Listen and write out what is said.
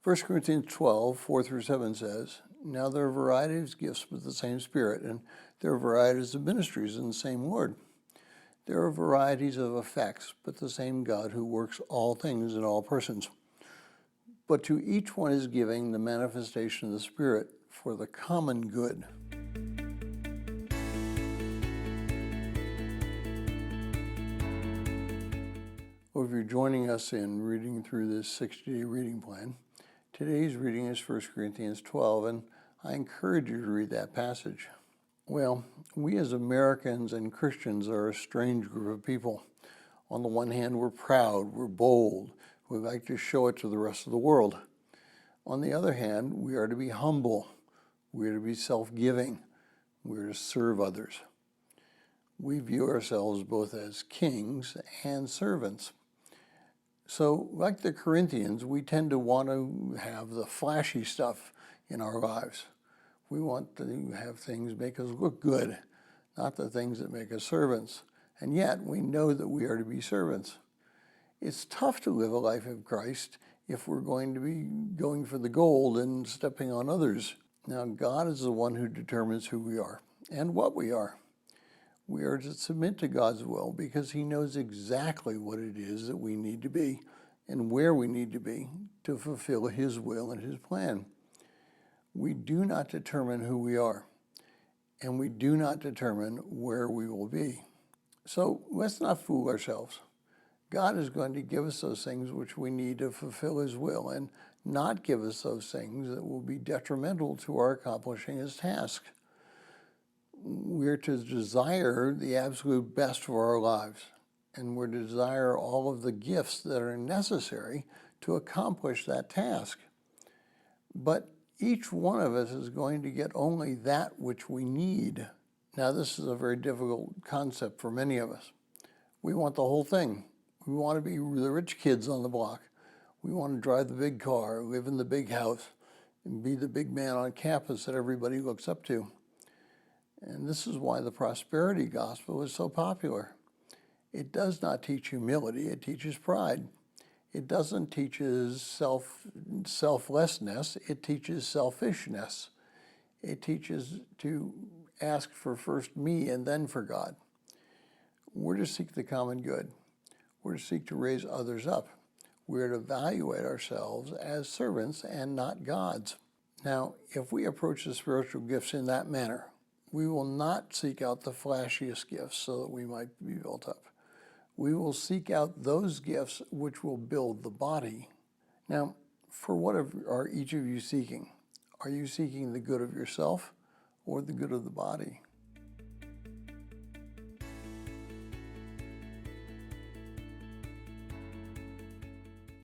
1 Corinthians 12, 4 through 7 says, "Now there are varieties of gifts, but the same Spirit, and there are varieties of ministries in the same Lord. There are varieties of effects, but the same God who works all things in all persons. But to each one is giving the manifestation of the Spirit for the common good." Well, if you're joining us in reading through this 60-day reading plan, today's reading is 1 Corinthians 12, and I encourage you to read that passage. Well, we as Americans and Christians are a strange group of people. On the one hand, we're proud, we're bold, we like to show it to the rest of the world. On the other hand, we are to be humble, we are to be self-giving, we are to serve others. We view ourselves both as kings and servants. So, like the Corinthians, we tend to want to have the flashy stuff in our lives. We want to have things make us look good, not the things that make us servants. And yet, we know that we are to be servants. It's tough to live a life of Christ if we're going to be going for the gold and stepping on others. Now, God is the one who determines who we are and what we are. We are to submit to God's will because He knows exactly what it is that we need to be and where we need to be to fulfill His will and His plan. We do not determine who we are, and we do not determine where we will be. So let's not fool ourselves. God is going to give us those things which we need to fulfill His will and not give us those things that will be detrimental to our accomplishing His task. We're to desire the absolute best for our lives, and we're to desire all of the gifts that are necessary to accomplish that task. But each one of us is going to get only that which we need. Now, this is a very difficult concept for many of us. We want the whole thing. We want to be the rich kids on the block. We want to drive the big car, live in the big house, and be the big man on campus that everybody looks up to. And this is why the prosperity gospel is so popular. It does not teach humility, it teaches pride. It doesn't teach selflessness, it teaches selfishness. It teaches to ask for first me and then for God. We're to seek the common good. We're to seek to raise others up. We're to evaluate ourselves as servants and not gods. Now, if we approach the spiritual gifts in that manner, we will not seek out the flashiest gifts so that we might be built up. We will seek out those gifts which will build the body. Now, for what are each of you seeking? Are you seeking the good of yourself or the good of the body?